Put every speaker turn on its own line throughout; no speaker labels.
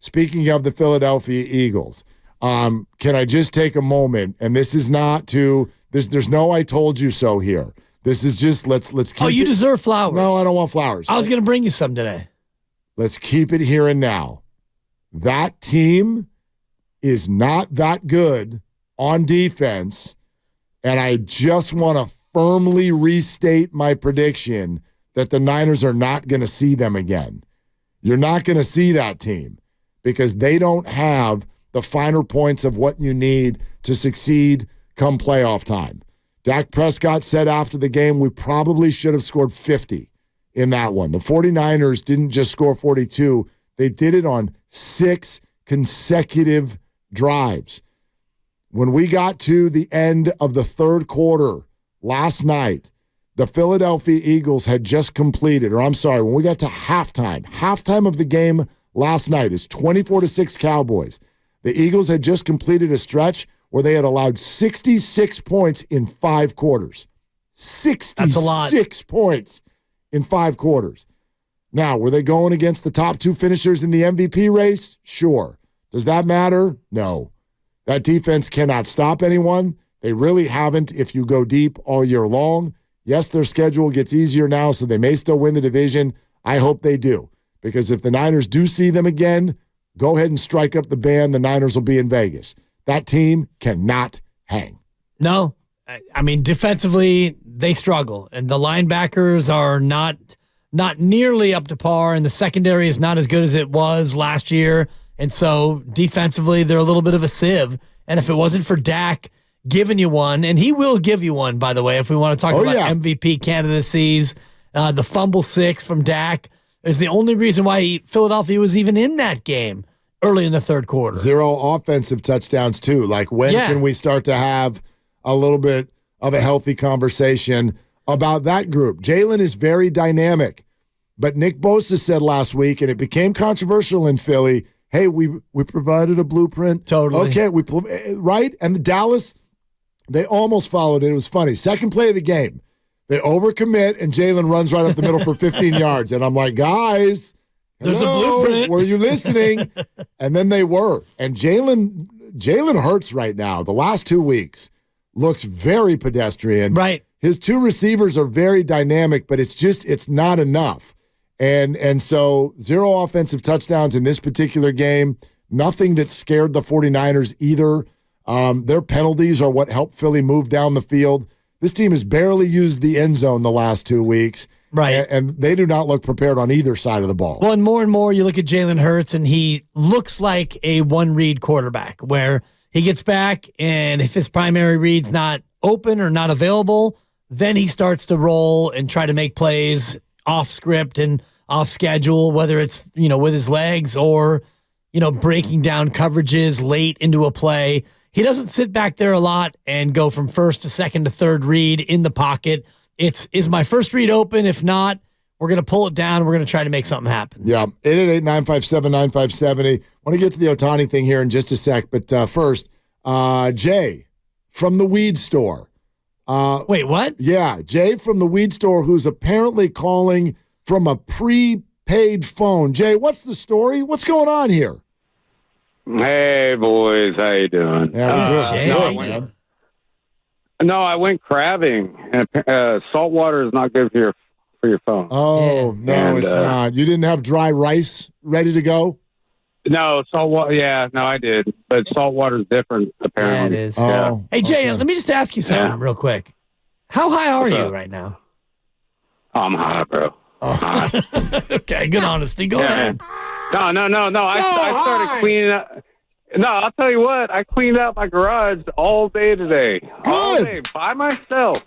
speaking of the Philadelphia Eagles, can I just take a moment? And this is not to there's no I told you so here. This is just let's keep
you deserve flowers.
No, I don't want flowers.
I was going to bring you some today.
Let's keep it here and now. That team is not that good on defense, and I just want to firmly restate my prediction that the Niners are not going to see them again. You're not going to see that team because they don't have the finer points of what you need to succeed come playoff time. Dak Prescott said after the game, we probably should have scored 50 in that one. The 49ers didn't just score 42. They did it on 6 consecutive drives. When we got to the end of the third quarter last night, the Philadelphia Eagles had just completed, when we got to halftime of the game last night is 24-6 Cowboys. The Eagles had just completed a stretch where they had allowed 66 points in 5 quarters. 66
That's a lot.
Points in 5 quarters. Now, were they going against the top 2 finishers in the MVP race? Sure. Does that matter? No. That defense cannot stop anyone. They really haven't if you go deep all year long. Yes, their schedule gets easier now, so they may still win the division. I hope they do. Because if the Niners do see them again, go ahead and strike up the band. The Niners will be in Vegas. That team cannot hang.
No. I mean, defensively, they struggle. And the linebackers are not nearly up to par, and the secondary is not as good as it was last year. And so defensively, they're a little bit of a sieve. And if it wasn't for Dak giving you one, and he will give you one, by the way, if we want to talk about MVP candidacies, the fumble 6 from Dak is the only reason why Philadelphia was even in that game early in the third quarter. 0
offensive touchdowns, too. Like, when can we start to have a little bit of a healthy conversation about that group? Jalen is very dynamic. But Nick Bosa said last week, and it became controversial in Philly, hey, we provided a blueprint.
Totally.
Okay, right? And the Dallas, they almost followed it. It was funny. Second play of the game, they overcommit, and Jalen runs right up the middle for 15 yards. And I'm like, guys,
there's a blueprint.
Were you listening? And then they were. And Jalen Hurts right now, the last 2 weeks, looks very pedestrian.
Right.
His 2 receivers are very dynamic, but it's not enough. And so 0 offensive touchdowns in this particular game. Nothing that scared the 49ers either. Their penalties are what helped Philly move down the field. This team has barely used the end zone the last 2 weeks.
Right.
And they do not look prepared on either side of the ball.
Well, and more, you look at Jalen Hurts, and he looks like a one-read quarterback where he gets back, and if his primary read's not open or not available, then he starts to roll and try to make plays off script and off schedule, whether it's, with his legs or, breaking down coverages late into a play. He doesn't sit back there a lot and go from first to second to third read in the pocket. Is my first read open? If not, we're going to pull it down. We're going to try to make something happen.
Yeah, 888-957-9570. Want to get to the Ohtani thing here in just a sec, but first, Jay from the weed store.
Wait, what?
Yeah, Jay from the weed store, who's apparently calling from a prepaid phone. Jay, what's the story? What's going on here?
Hey, boys. How you doing?
Yeah, we're
Jay.
No, I went crabbing. And, salt water is not good for your phone.
Oh, no,
and,
it's not. You didn't have dry rice ready to go?
No, salt water. Yeah, no, I did. But salt water is different, apparently.
Yeah, it is.
Oh,
Hey, Jay,
okay.
let me just ask you something real quick. How high are you right now?
I'm high, bro.
Okay, good honesty. Go ahead.
No. I started cleaning up. No, I'll tell you what. I cleaned out my garage all day today.
Good.
All day by myself.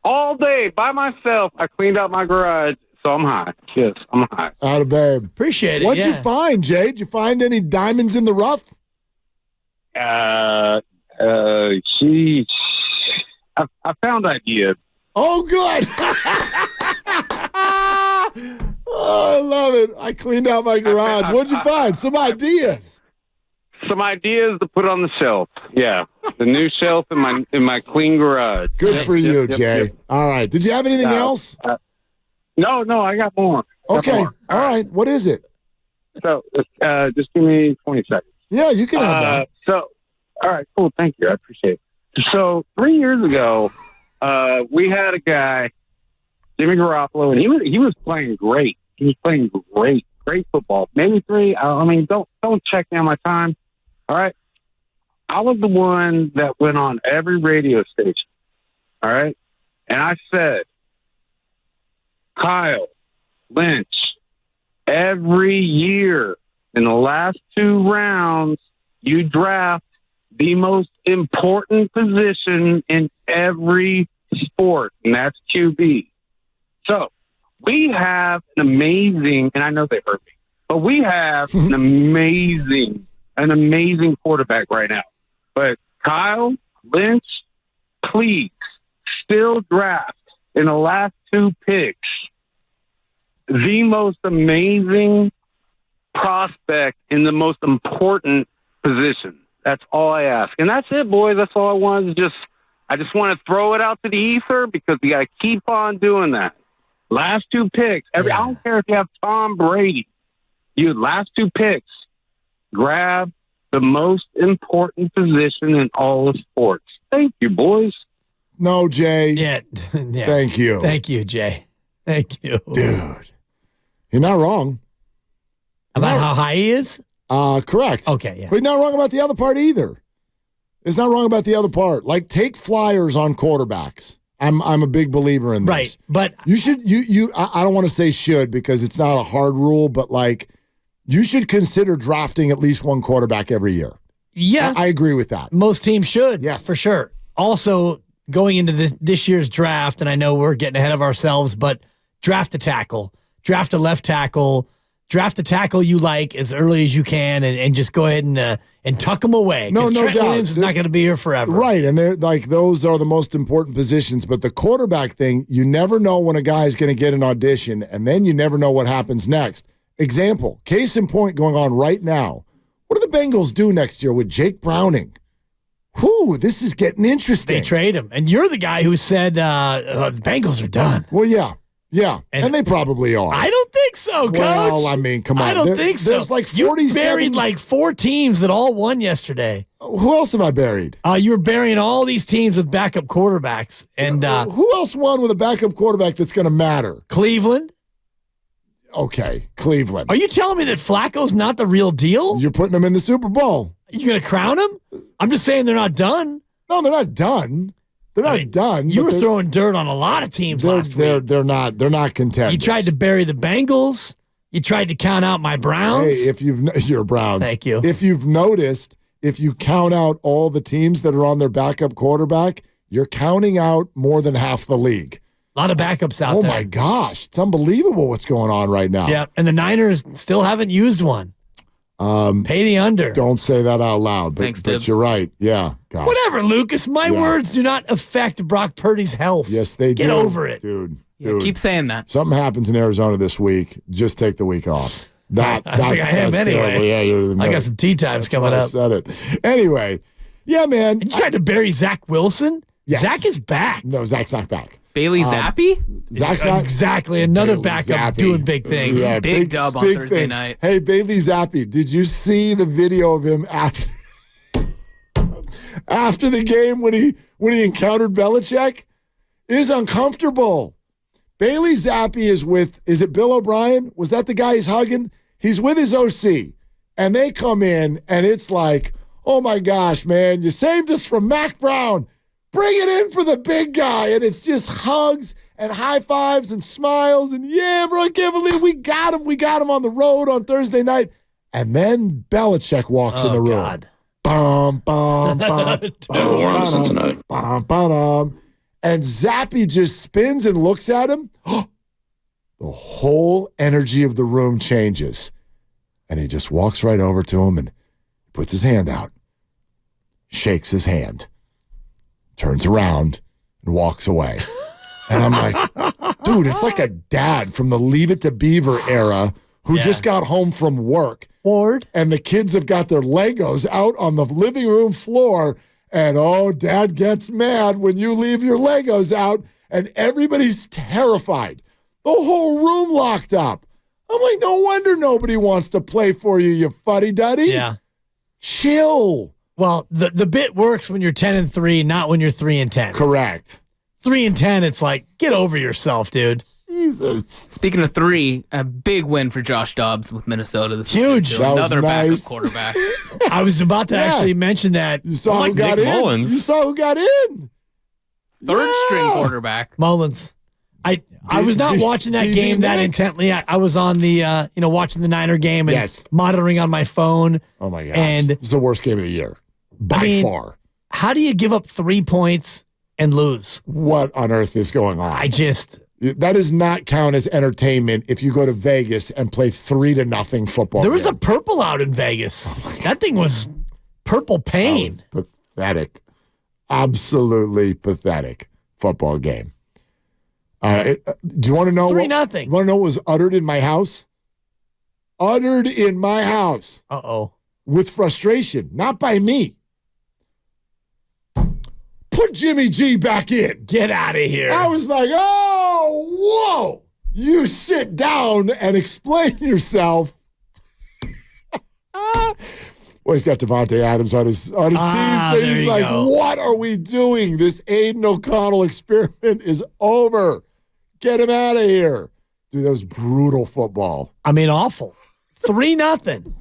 All day by myself. I cleaned out my garage, so I'm high. Yes, I'm high.
Out of babe.
Appreciate it.
What'd you find, Jay? Did you find any diamonds in the rough?
I found ideas.
Oh, good. Oh, I love it. I cleaned out my garage. What'd you find? Some ideas.
Some ideas to put on the shelf. Yeah, the new shelf in my clean garage.
Good for you, Jay.
Yep.
All right. Did you have anything else?
No, I got more.
Okay. All right. What is it?
So just give me 20 seconds.
Yeah, you can have that.
So, all right, cool. Thank you. I appreciate it. So 3 years ago, we had a guy, Jimmy Garoppolo, and he was playing great. He was playing great football. Maybe three. I mean, don't check me on my time. All right. I was the one that went on every radio station. All right. And I said, Kyle, Lynch, every year in the last 2 rounds, you draft the most important position in every sport, and that's QB. So we have an amazing, and I know they hurt me, but we have an amazing quarterback right now. But Kyle, Lynch, please still draft in the last 2 picks the most amazing prospect in the most important position. That's all I ask. And that's it, boys. That's all I wanted to I just want to throw it out to the ether because we got to keep on doing that. Last 2 picks. I don't care if you have Tom Brady. Last 2 picks. Grab the most important position in all of sports. Thank you, boys.
No, Jay.
Yeah.
Thank you.
Thank you, Jay. Thank you.
Dude. You're not wrong.
About how high he is?
Correct.
Okay, yeah.
But you're not wrong about the other part either. It's not wrong about the other part. Like, take flyers on quarterbacks. I'm a big believer in this.
Right, but
you should I don't want to say should because it's not a hard rule, but like you should consider drafting at least 1 quarterback every year.
Yeah.
I agree with that.
Most teams should.
Yes.
For sure. Also, going into this year's draft, and I know we're getting ahead of ourselves, but draft a tackle. Draft a left tackle. Draft a tackle you like as early as you can and just go ahead and tuck them away.
No
Trent
doubt.
Williams is not going to be here forever.
Right, and they're like those are the most important positions. But the quarterback thing, you never know when a guy's going to get an audition, and then you never know what happens next. Example, case in point going on right now. What do the Bengals do next year with Jake Browning? Whew, this is getting interesting.
They trade him. And you're the guy who said the Bengals are done.
Well, yeah, and they probably are.
I don't think so, Coach.
Well, I mean, come on.
I don't think so.
There's like 47.
You buried like 4 teams that all won yesterday.
Who else have I buried?
You were burying all these teams with backup quarterbacks. And
who else won with a backup quarterback that's going to matter?
Cleveland.
Okay, Cleveland.
Are you telling me that Flacco's not the real deal?
You're putting them in the Super Bowl.
You going to crown him? I'm just saying they're not done.
No, they're not done. They're not done.
You were throwing dirt on a lot of teams last week.
They're not contenders.
You tried to bury the Bengals. You tried to count out my Browns.
Hey, you're Browns.
Thank you.
If you've noticed, if you count out all the teams that are on their backup quarterback, you're counting out more than half the league.
A lot of backups out there.
Oh my gosh, it's unbelievable what's going on right now.
Yeah, and the Niners still haven't used one. Pay the under.
Don't say that out loud, but you're right. Yeah. Gosh.
Whatever, Lucas. My words do not affect Brock Purdy's health.
Yes, they do.
Get over it.
Dude.
Keep saying that.
Something happens in Arizona this week. Just take the week off.
I think I am anyway.
Yeah,
I got some tea times coming up.
I said it. Anyway, yeah, man.
You tried to bury Zach Wilson?
Yes.
Zach is back.
No, Zach's not back.
Bailey Zappi?
Zach's not.
Exactly. Another
Bailey
backup
Zappi.
Doing big things.
Yeah,
big dub on Thursday night.
Hey, Bailey Zappi, did you see the video of him after the game when he encountered Belichick? It is uncomfortable. Bailey Zappi is it Bill O'Brien? Was that the guy he's hugging? He's with his OC, and they come in, and it's like, oh my gosh, man, you saved us from Mac Brown. Bring it in for the big guy. And it's just hugs and high fives and smiles. And yeah, bro, I can't believe we got him. We got him on the road on Thursday night. And then Belichick walks in the room.
God.
Bum, bum, bum,
Warren, Cincinnati.
bum, bum. And Zappi just spins and looks at him. The whole energy of the room changes. And he just walks right over to him and puts his hand out, shakes his hand, turns around and walks away. And I'm like, dude, it's like a dad from the Leave It to Beaver era who just got home from work.
Ward.
And the kids have got their Legos out on the living room floor. And dad gets mad when you leave your Legos out. And everybody's terrified. The whole room locked up. I'm like, no wonder nobody wants to play for you, you fuddy-duddy.
Yeah.
Chill.
Well, the bit works when you're 10-3, not when you're 3-10.
Correct.
3-10, it's like, get over yourself, dude.
Jesus.
Speaking of 3, a big win for Josh Dobbs with Minnesota this
Huge.
week.
That was
Another backup
nice.
quarterback.
I was about to actually mention that.
You saw who
like
got
Nick
in.
Mullins.
You saw who got in.
Third string quarterback.
Mullins. I was not watching that game that intently. I was on the watching the Niner game and monitoring on my phone.
Oh my gosh.
And
it's the worst game of the year. By far.
How do you give up 3 points and lose?
What on earth is going on? That does not count as entertainment if you go to Vegas and play 3-0 football.
There was a purple out in Vegas. That thing was purple pain.
That was pathetic. Absolutely pathetic football game. Do you want to know
3-0.
You want to know what was uttered in my house? Uttered in my house.
Uh-oh.
With frustration, not by me. Put Jimmy G back in.
Get out of here.
I was like, oh, whoa. You sit down and explain yourself. Well, he's got Devontae Adams on his team, so he's like, what are we doing? This Aiden O'Connell experiment is over. Get him out of here. Dude, that was brutal football.
I mean, awful. 3-0.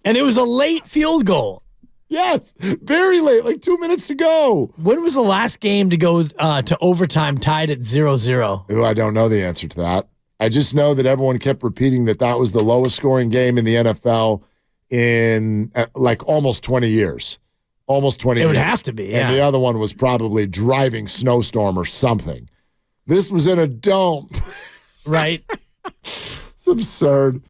And it was a late field goal.
Yes, very late, like 2 minutes to go.
When was the last game to go to overtime tied at 0-0?
Ooh, I don't know the answer to that. I just know that everyone kept repeating that was the lowest scoring game in the NFL in like almost 20 years. Almost 20 years.
It would have to be, yeah.
And the other one was probably driving snowstorm or something. This was in a dome.
Right.
It's absurd.